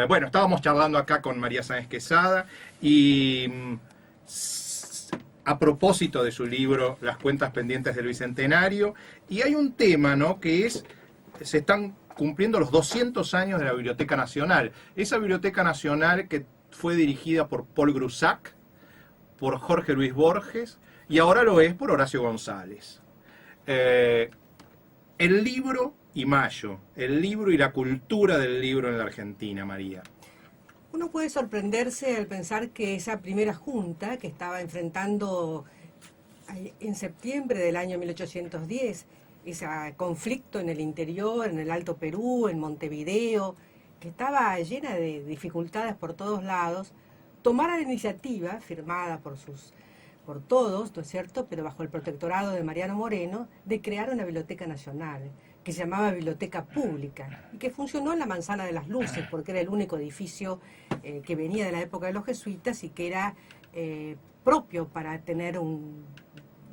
Bueno, estábamos charlando acá con María Sáenz Quesada y a propósito de su libro Las cuentas pendientes del Bicentenario, y hay un tema, ¿no?, que es, se están cumpliendo los 200 años de la Biblioteca Nacional. Esa Biblioteca Nacional que fue dirigida por Paul Grusac, por Jorge Luis Borges, y ahora lo es por Horacio González. El libro y Mayo, el libro y la cultura del libro en la Argentina, María. Uno puede sorprenderse al pensar que esa primera junta que estaba enfrentando en septiembre del año 1810, ese conflicto en el interior, en el Alto Perú, en Montevideo, que estaba llena de dificultades por todos lados, tomara la iniciativa, firmada por todos, ¿no es cierto?, pero bajo el protectorado de Mariano Moreno, de crear una biblioteca nacional, que se llamaba Biblioteca Pública, y que funcionó en la Manzana de las Luces, porque era el único edificio que venía de la época de los jesuitas y que era propio para tener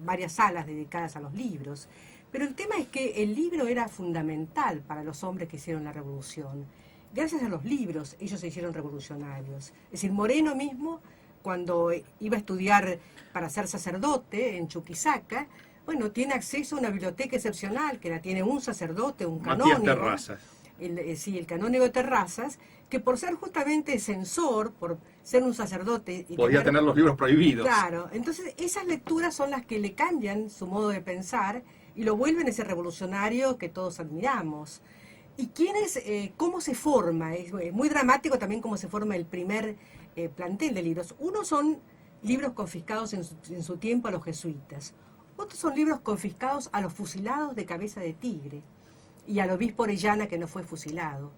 varias salas dedicadas a los libros. Pero el tema es que el libro era fundamental para los hombres que hicieron la revolución. Gracias a los libros ellos se hicieron revolucionarios. Es decir, Moreno mismo, cuando iba a estudiar para ser sacerdote en Chuquisaca, bueno, tiene acceso a una biblioteca excepcional, que la tiene un sacerdote, un canónigo. Matías Terrazas. El canónigo de Terrazas, que por ser justamente censor, por ser un sacerdote... y podía tener los libros prohibidos. Claro, entonces esas lecturas son las que le cambian su modo de pensar y lo vuelven ese revolucionario que todos admiramos. ¿Y cómo se forma? Es muy dramático también cómo se forma el primer plantel de libros. Uno son libros confiscados en su tiempo a los jesuitas. Otros son libros confiscados a los fusilados de Cabeza de Tigre y al obispo Orellana, que no fue fusilado.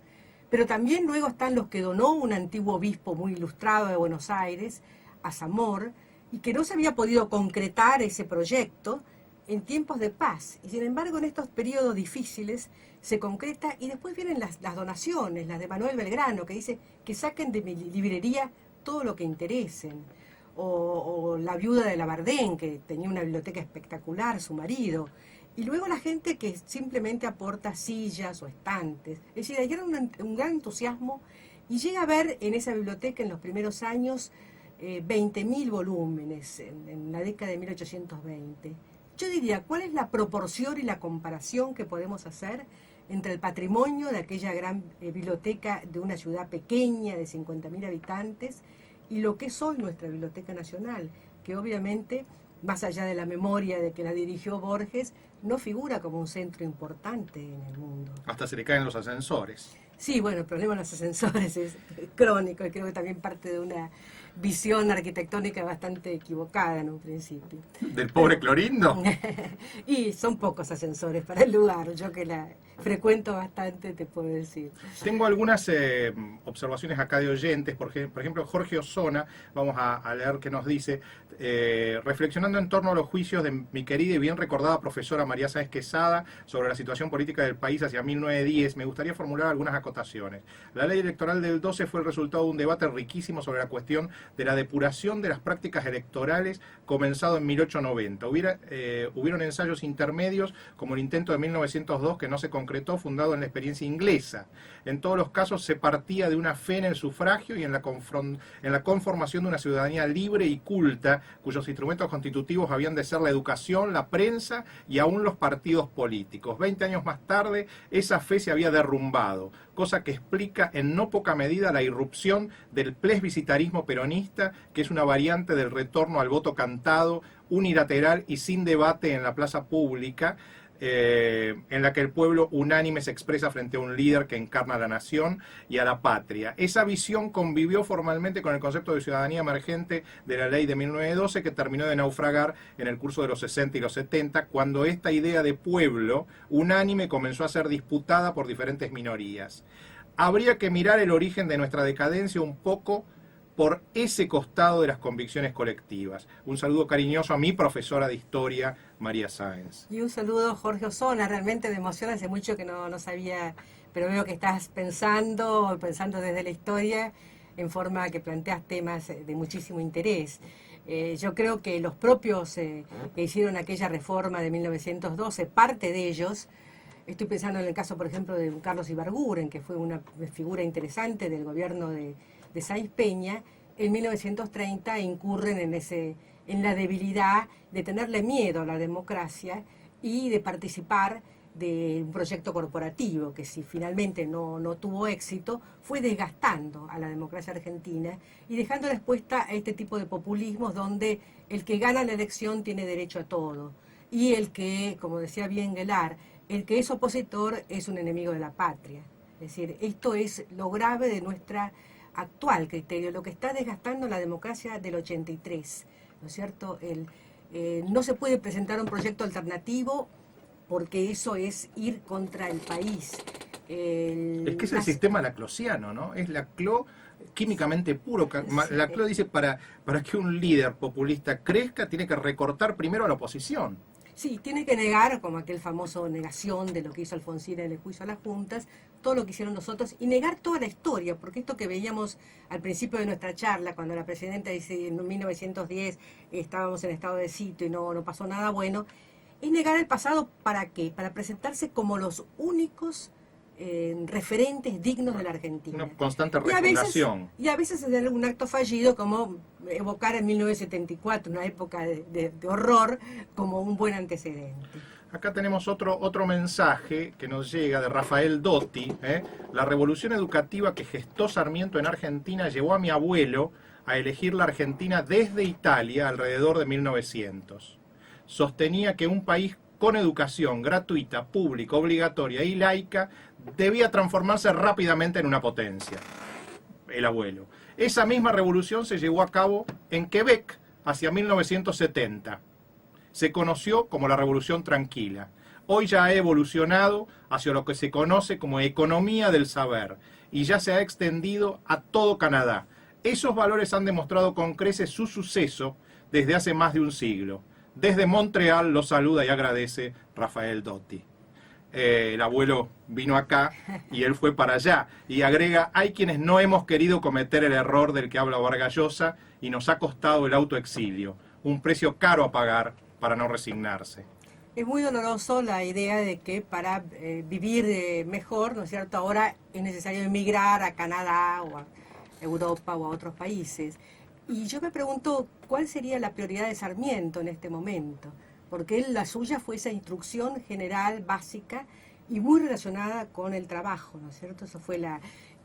Pero también luego están los que donó un antiguo obispo muy ilustrado de Buenos Aires, a Zamor, y que no se había podido concretar ese proyecto en tiempos de paz. Y sin embargo, en estos periodos difíciles se concreta, y después vienen las donaciones, las de Manuel Belgrano, que dice que saquen de mi librería todo lo que interesen. O la viuda de Labardén, que tenía una biblioteca espectacular, su marido. Y luego la gente que simplemente aporta sillas o estantes. Es decir, hay un gran entusiasmo, y llega a haber en esa biblioteca en los primeros años 20.000 volúmenes en la década de 1820. Yo diría, ¿cuál es la proporción y la comparación que podemos hacer entre el patrimonio de aquella gran biblioteca de una ciudad pequeña de 50.000 habitantes y lo que es hoy nuestra Biblioteca Nacional, que obviamente, más allá de la memoria de que la dirigió Borges, no figura como un centro importante en el mundo? Hasta se le caen los ascensores. Sí, bueno, el problema de los ascensores es crónico y creo que también parte de una visión arquitectónica bastante equivocada en un principio. ¿Del pobre Clorindo? Y son pocos ascensores para el lugar, yo que la frecuento bastante te puedo decir. Tengo algunas observaciones acá de oyentes, por ejemplo Jorge Osona, vamos a leer qué nos dice, reflexionando en torno a los juicios de mi querida y bien recordada profesora María Sáenz Quesada sobre la situación política del país hacia 1910, me gustaría formular algunas acotaciones. La ley electoral del 12 fue el resultado de un debate riquísimo sobre la cuestión de la depuración de las prácticas electorales comenzado en 1890. Hubieron ensayos intermedios como el intento de 1902 que no se concretó, fundado en la experiencia inglesa. En todos los casos se partía de una fe en el sufragio y en la conformación de una ciudadanía libre y culta, cuyos instrumentos constitutivos habían de ser la educación, la prensa y aún los partidos políticos. 20 años más tarde, esa fe se había derrumbado, cosa que explica en no poca medida la irrupción del plebiscitarismo peronista, que es una variante del retorno al voto cantado, unilateral y sin debate en la plaza pública, en la que el pueblo unánime se expresa frente a un líder que encarna a la nación y a la patria. Esa visión convivió formalmente con el concepto de ciudadanía emergente de la ley de 1912, que terminó de naufragar en el curso de los 60 y los 70, cuando esta idea de pueblo unánime comenzó a ser disputada por diferentes minorías. Habría que mirar el origen de nuestra decadencia un poco por ese costado de las convicciones colectivas. Un saludo cariñoso a mi profesora de historia, María Sáenz. Y un saludo a Jorge Osona, realmente me emociona, hace mucho que no sabía, pero veo que estás pensando desde la historia, en forma que planteas temas de muchísimo interés. Yo creo que los propios que hicieron aquella reforma de 1912, parte de ellos, Estoy pensando en el caso, por ejemplo, de Carlos Ibarguren, que fue una figura interesante del gobierno de Sáenz Peña. En 1930 incurren en la debilidad de tenerle miedo a la democracia y de participar de un proyecto corporativo que, si finalmente no tuvo éxito, fue desgastando a la democracia argentina y dejando expuesta a este tipo de populismos donde el que gana la elección tiene derecho a todo y el que, como decía bien Guelar, el que es opositor es un enemigo de la patria. Es decir, esto es lo grave de nuestra actual criterio, lo que está desgastando la democracia del 83, ¿no es cierto? No se puede presentar un proyecto alternativo porque eso es ir contra el país. Es que es el sistema laclosiano, ¿no? Es Laclau químicamente puro. Laclau dice, para que un líder populista crezca, tiene que recortar primero a la oposición. Sí, tiene que negar, como aquel famoso negación de lo que hizo Alfonsín en el juicio a las juntas, todo lo que hicieron nosotros, y negar toda la historia, porque esto que veíamos al principio de nuestra charla, cuando la presidenta dice en 1910 estábamos en estado de sitio y no pasó nada bueno, es negar el pasado. ¿Para qué? Para presentarse como los únicos referentes dignos de la Argentina. Una constante refundación. Y a veces es un acto fallido, como evocar en 1974, una época de horror, como un buen antecedente. Acá tenemos otro mensaje que nos llega de Rafael Dotti. La revolución educativa que gestó Sarmiento en Argentina llevó a mi abuelo a elegir la Argentina desde Italia alrededor de 1900. Sostenía que un país con educación gratuita, pública, obligatoria y laica debía transformarse rápidamente en una potencia. El abuelo. Esa misma revolución se llevó a cabo en Quebec hacia 1970. Se conoció como la Revolución Tranquila. Hoy ya ha evolucionado hacia lo que se conoce como economía del saber y ya se ha extendido a todo Canadá. Esos valores han demostrado con creces su suceso desde hace más de un siglo. Desde Montreal lo saluda y agradece Rafael Dotti. El abuelo vino acá y él fue para allá. Y agrega, hay quienes no hemos querido cometer el error del que habla Vargas Llosa y nos ha costado el autoexilio. Un precio caro a pagar para no resignarse. Es muy doloroso la idea de que para vivir mejor, ¿no es cierto?, ahora es necesario emigrar a Canadá o a Europa o a otros países. Y yo me pregunto, ¿cuál sería la prioridad de Sarmiento en este momento? Porque la suya fue esa instrucción general, básica, y muy relacionada con el trabajo, ¿no es cierto? Eso fue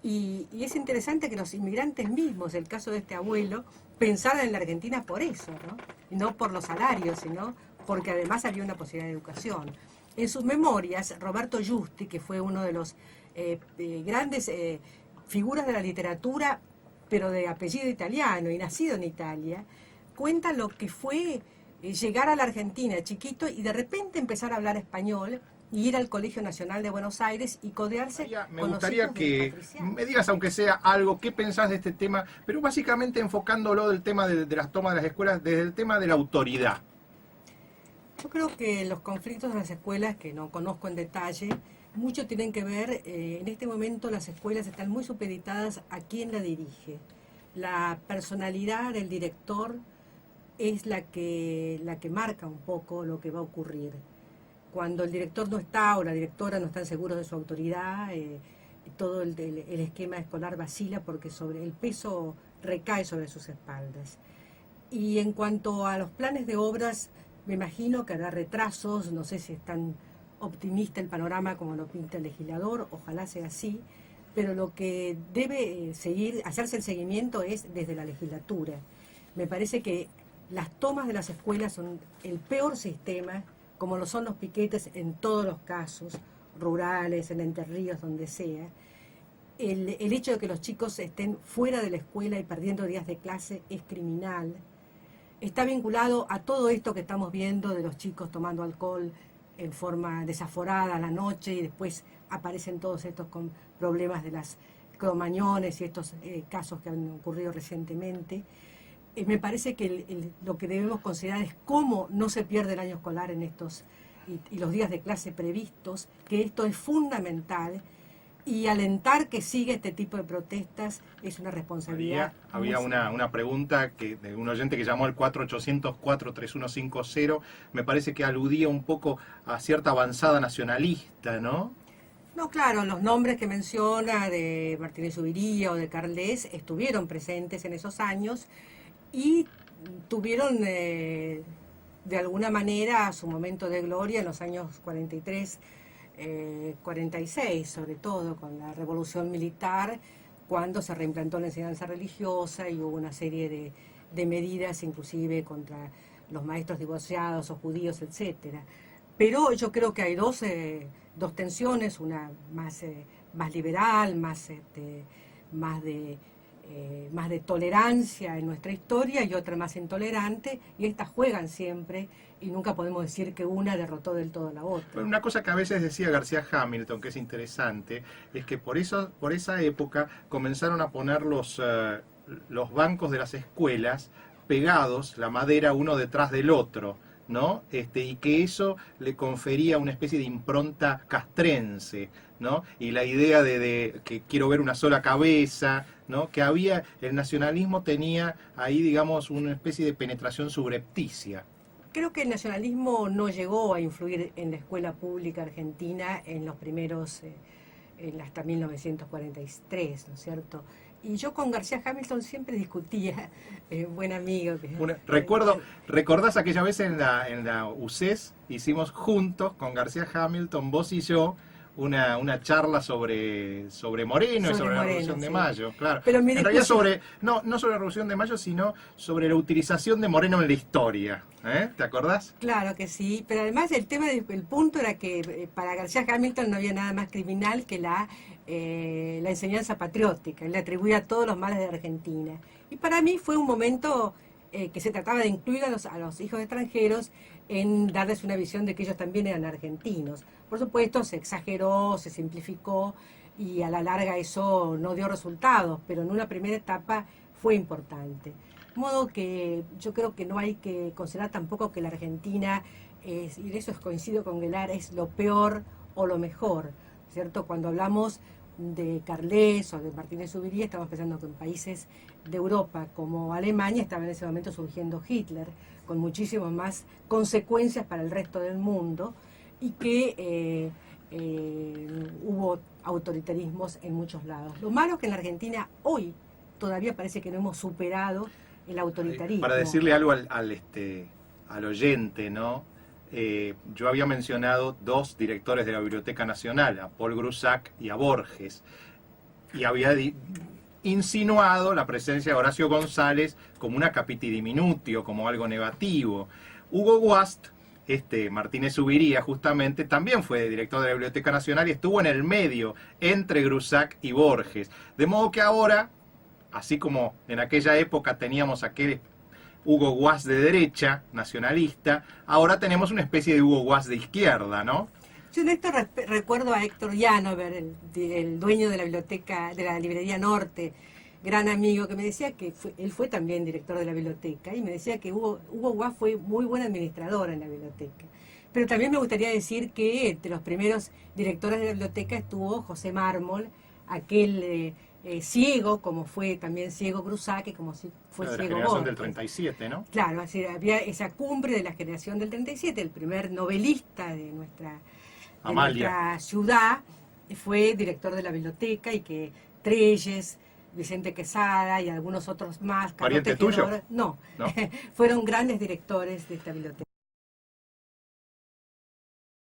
y es interesante que los inmigrantes mismos, el caso de este abuelo, pensaran en la Argentina por eso, ¿no? Y no por los salarios, sino porque además había una posibilidad de educación. En sus memorias, Roberto Giusti, que fue uno de los grandes figuras de la literatura, pero de apellido italiano y nacido en Italia, cuenta lo que fue llegar a la Argentina chiquito y de repente empezar a hablar español y ir al Colegio Nacional de Buenos Aires y codearse me con gustaría los hijos que me digas, aunque sea algo, qué pensás de este tema, pero básicamente enfocándolo del tema de las tomas de las escuelas desde el tema de la autoridad. Yo creo que los conflictos en las escuelas, que no conozco en detalle, mucho tienen que ver, en este momento las escuelas están muy supeditadas a quién la dirige. La personalidad del director es la que marca un poco lo que va a ocurrir. Cuando el director no está o la directora no están seguros de su autoridad, todo el esquema escolar vacila porque el peso recae sobre sus espaldas. Y en cuanto a los planes de obras, me imagino que habrá retrasos, no sé si es tan optimista el panorama como lo pinta el legislador, ojalá sea así, pero lo que debe hacerse el seguimiento es desde la legislatura. Me parece que las tomas de las escuelas son el peor sistema, como lo son los piquetes en todos los casos, rurales, en Entre Ríos, donde sea. El hecho de que los chicos estén fuera de la escuela y perdiendo días de clase es criminal. Está vinculado a todo esto que estamos viendo de los chicos tomando alcohol en forma desaforada a la noche y después aparecen todos estos con problemas de las cromañones y estos casos que han ocurrido recientemente. Me parece que lo que debemos considerar es cómo no se pierde el año escolar en estos y los días de clase previstos, que esto es fundamental. y alentar que siga este tipo de protestas es una responsabilidad. Había una pregunta de un oyente que llamó al 4804-3150, me parece que aludía un poco a cierta avanzada nacionalista, ¿no? No, claro, los nombres que menciona de Martínez Zuviría o de Carles estuvieron presentes en esos años y tuvieron de alguna manera su momento de gloria en los años 43, 46, sobre todo con la revolución militar, cuando se reimplantó la enseñanza religiosa y hubo una serie de medidas inclusive contra los maestros divorciados o judíos, etcétera. Pero yo creo que hay dos tensiones, una más liberal, más de tolerancia en nuestra historia y otra más intolerante, y estas juegan siempre y nunca podemos decir que una derrotó del todo a la otra. Pero una cosa que a veces decía García Hamilton, que es interesante, es que por esa época comenzaron a poner los bancos de las escuelas pegados, la madera uno detrás del otro, ¿no? Y que eso le confería una especie de impronta castrense, ¿no? Y la idea de que quiero ver una sola cabeza, ¿no? Que el nacionalismo tenía ahí, digamos, una especie de penetración subrepticia. Creo que el nacionalismo no llegó a influir en la escuela pública argentina en los primeros, hasta 1943, ¿no es cierto? Y yo con García Hamilton siempre discutía, buen amigo. ¿Recordás aquella vez en la UCES hicimos juntos con García Hamilton, vos y yo, una charla sobre Moreno y sobre la Revolución de Mayo? Claro. Pero en realidad no sobre la Revolución de Mayo, sino sobre la utilización de Moreno en la historia. ¿Te acordás? Claro que sí, pero además el punto era que para García Hamilton no había nada más criminal que la enseñanza patriótica. Él le atribuía todos los males de Argentina. Y para mí fue un momento que se trataba de incluir a los hijos extranjeros en darles una visión de que ellos también eran argentinos. Por supuesto, se exageró, se simplificó y a la larga eso no dio resultados, pero en una primera etapa fue importante. De modo que yo creo que no hay que considerar tampoco que la Argentina y de eso coincido con Guelar, es lo peor o lo mejor, ¿cierto? Cuando hablamos de Carles o de Martínez Zuviría, estamos pensando que en países de Europa como Alemania estaba en ese momento surgiendo Hitler, con muchísimas más consecuencias para el resto del mundo, y que hubo autoritarismos en muchos lados. Lo malo es que en la Argentina hoy todavía parece que no hemos superado el autoritarismo. Para decirle algo al oyente, ¿no? Yo había mencionado dos directores de la Biblioteca Nacional, a Paul Grusac y a Borges, y había insinuado la presencia de Horacio González como una capiti diminutio, como algo negativo. Hugo Guast, Martínez Zuviría justamente, también fue director de la Biblioteca Nacional y estuvo en el medio entre Grusac y Borges. De modo que ahora, así como en aquella época teníamos aquel Hugo Guast de derecha, nacionalista, ahora tenemos una especie de Hugo Guast de izquierda, ¿no? Yo en esto recuerdo a Héctor Llanover, el dueño de la biblioteca, de la librería Norte, gran amigo, que me decía que él fue también director de la biblioteca, y me decía que Hugo Guast fue muy buen administrador en la biblioteca. Pero también me gustaría decir que entre los primeros directores de la biblioteca estuvo José Mármol, aquel ciego, como fue también ciego Grusac, y como si fue ciego Borges. La generación del 37, ¿no? Claro, así, había esa cumbre de la generación del 37, el primer novelista de nuestra ciudad, fue director de la biblioteca, y que Treyes, Vicente Quesada y algunos otros más. ¿Pariente tuyo? No, fueron grandes directores de esta biblioteca.